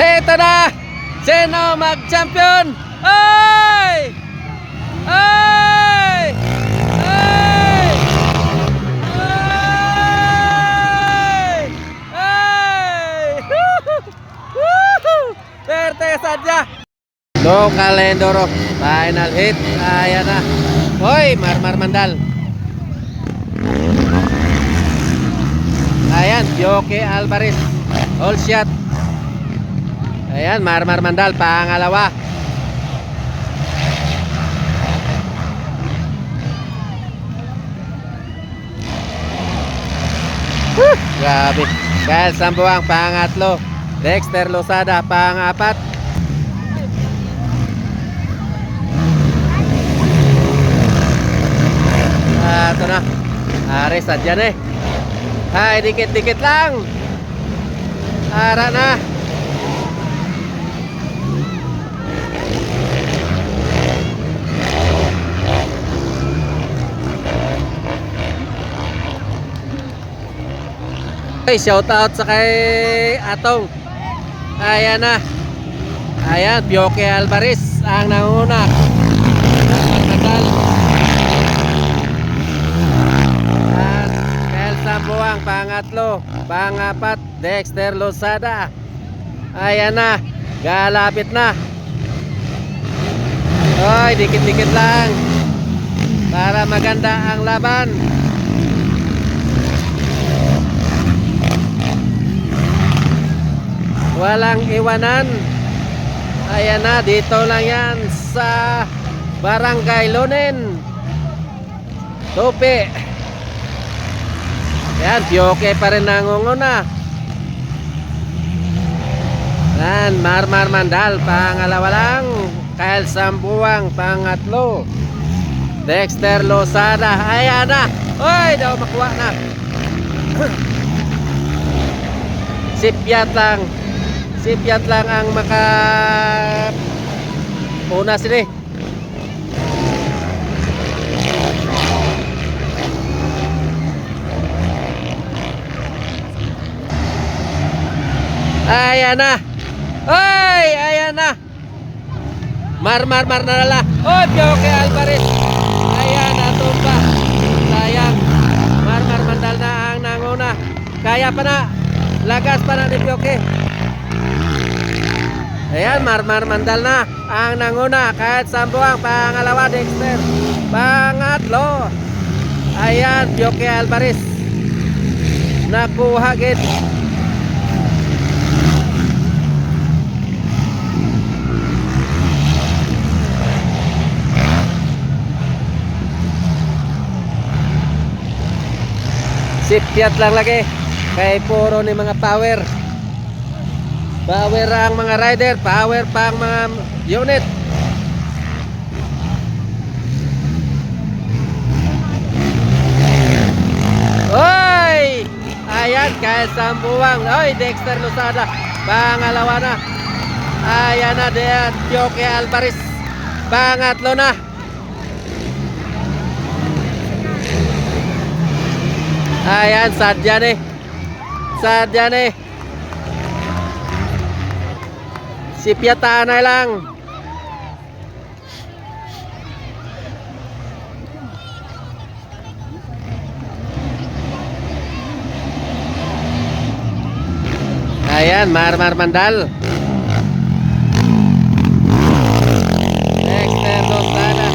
Ito na! Sino mag-champion? Ay! Ay! Ay! Ay! Ay! Perte sadya! Local Enduro final hit. Ayan na. Hoy, Marmar Mandal. Ayan, Yoke Alvarez. All shot. Ayan, Marmar Mandal, pangalawa. Grabe. Kyle Sambuang, pangatlo. Dexter Losada, pangapat. Ito na. Ares, adyan eh. Ay, dikit-dikit lang. Ara na. Okay, shout out sa kay Atong. Ayan na. Ayan, Yoke Alvarez ang nanguna. Nagal. Kyle Sambuang, pangatlo. Pangapat, Dexter Losada. Ayan na. Galapit na. Oy, dikit-dikit lang. Para maganda ang laban. Walang iwanan. Ayan na, dito lang yan sa Barangay Lonen, Tupi. Ayan, Yoke pa rin nangunguna. Ayan, Marmar Mandal, pangalawa lang. Kyle Sambuang, pangatlo. Dexter Losada. Ayan na. Oy, daw makuha na. Sipyat lang. Sipyat lang ang maka una sini. Ayan na. Oy, ayan na. Marmar na nala. Oh, Yoke Alvarez. Ayan na, tumba. Sayang. Marmar Mandal na ang nanguna. Kaya pa na. Lagas pa na ni Yoke. Ayan, Marmar Mandal na ang nanguna. Kahit Sambuang, pangalawa, Dexter. Pangatlo. Ayan, Yoke Alvarez. Nakuha git. Sipyat lang lagi. Kay puro ni mga power. Power ang mga rider, power pang mga unit. Oy! Ayan, Kyle Sambuang. Oy, Dexter Losada. Pangalawa na. Ayan na, Yoke Alvarez. Pangatlo na. Ayan, sadyan eh. Sadyan eh. Sipyataan na lang. Ayan, Marmar Mandal. Dexter Losada.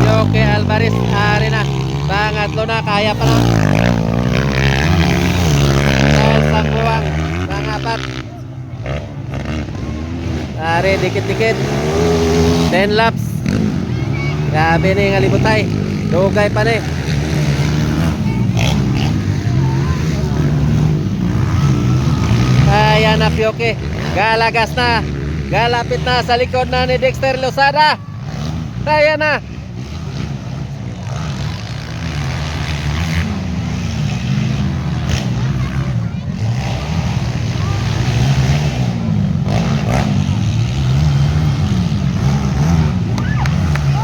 Yoke Alvarez. Ari na. Pangatlo na. Kaya pa na. Kyle Sambuang. Pangapat. Ari, dikit-dikit. 10 laps. Grabe na yung alibutay. Dugay pa na eh. Ayan na, Yoke. Galagas na. Galapit na sa likod na ni Dexter Losada. Ayan na.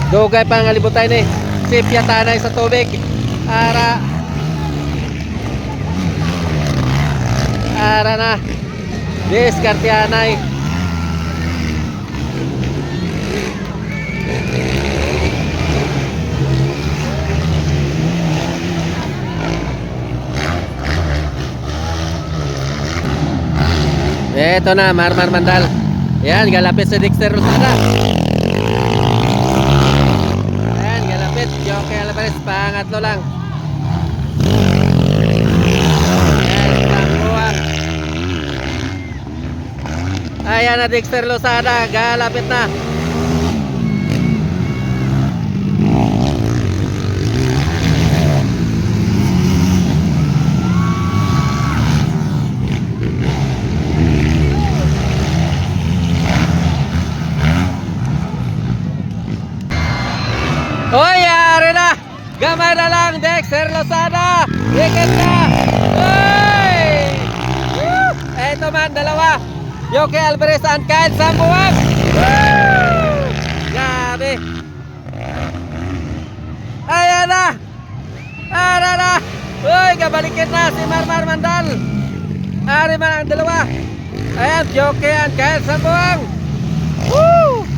Dugay pa ang alibutay ni. Sipyatanay sa tubig. Ara na. Diskartianay. Eto na, Marmar Mandal. Yan, galapit sa Dexter Rosada. Yan, galapit. Joke Alvarez, pangatlo lang. Yan, pangbuwang. Ayan na Dexter Lozada, galapit na. Hoy, ari na! Gamay na lang, Dexter Lozada! Wicket na! Hoy! Woo! Eto man, dalawa. Joke Alvarez and Kyle Sambuang! Woo! Grabe! Ayan na! Ara na! Hoy, kabalikin na si Marmar Mandal! Ari man ang dalawa. Ayan, Joke and Kyle Sambuang! Woo!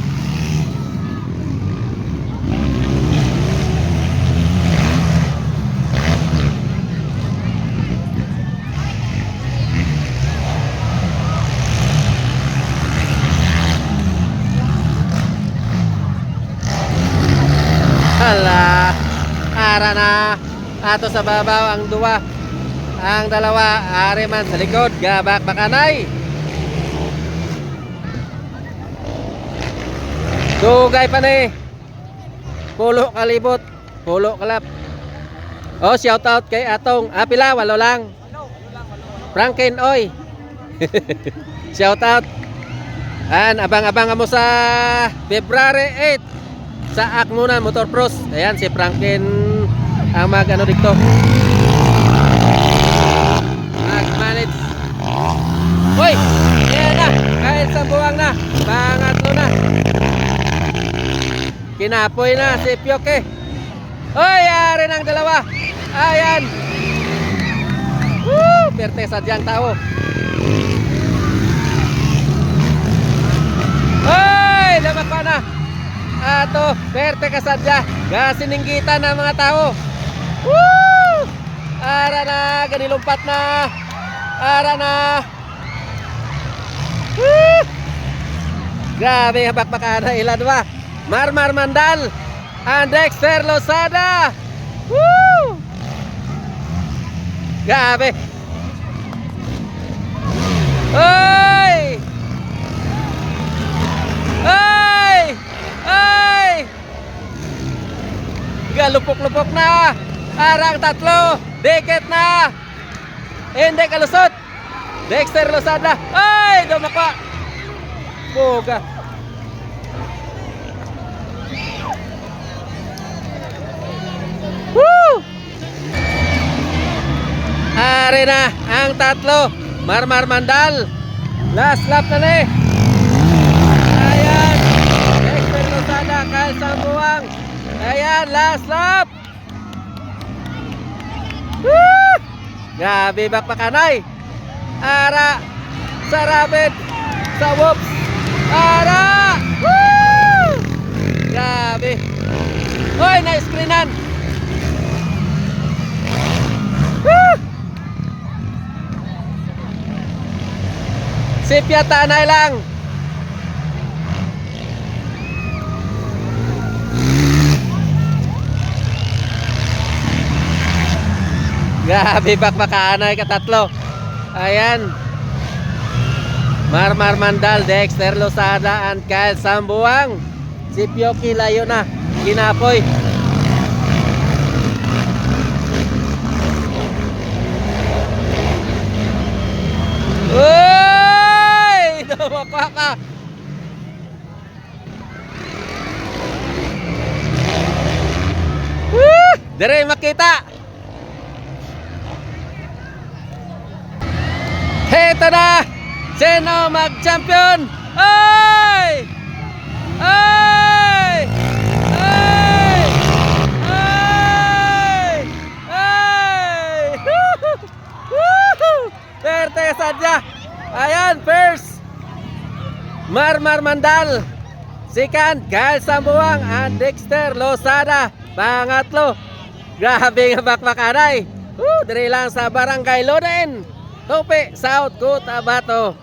Hala, ara na. Ato sa babaw ang duwa. Ang dalawa, ari man sa likod. Gabak bakanay. Dugay pa ni. Pulo kalibot. Pulo kalap. Oh, shout out kay Atong. Pila, walo lang. Franklin, oy. Shout out. Abang-abang mo sa February 8 sa Akmunan Motor Pros. Ayan si Franklin ang mag-ano dito. Mag-manage. Hoy! Ayan na. Kahit sa buwang na. Pangatlo na. Kinapoy na si Pioke. Hoy! Ari ng dalawa. Ayan. Woo! Perte sa diyang tao. Hoy! Lamak pa na. Ato, perte kasadya. Gasininggitan ng mga tao. Woo! Ara na, ganilumpat na. Ara na. Woo! Grabe, habak-bakana ilan ba? Marmar Mandal and Dexter Lozada. Woo! Grabe. Oy! Oy! Ay! Galupok-lupok na. Arang tatlo. Dikit na. Hindi kalusot. Dexter Lozada. Ay! Dumapa. Boga. Woo! Ari na ang tatlo. Marmar Mandal. Last lap na ni. Ayan. Dexter Lozada, Kyle Sambuang. Ayan, last lap. Woo! Grabe, bakpakanay. Ara. Sa Rabbit. Sa Whoops. Ara. Woo! Grabe. Hoy, na-screenan. Woo! Sipya tanay lang. Grabe, bakbakaanay katatlo. Ayan. Marmar Mandal, Dexter Lozada and Kyle Sambuang. Si Pioki layo na. Ginapoy. Uy! Dumapa ka. Dire makita. Heto na. Sino mag-champion? Ay! Ay! Ay! Ay! Ay! Woohoo! Perte sadya. Ayan, first. Marmar Mandal. Second, Gael Sambuang and Dexter Losada. Pangatlo, grabe nga bakbakanay. Diri lang sa Barangay Loden, Tupi, South Cotabato.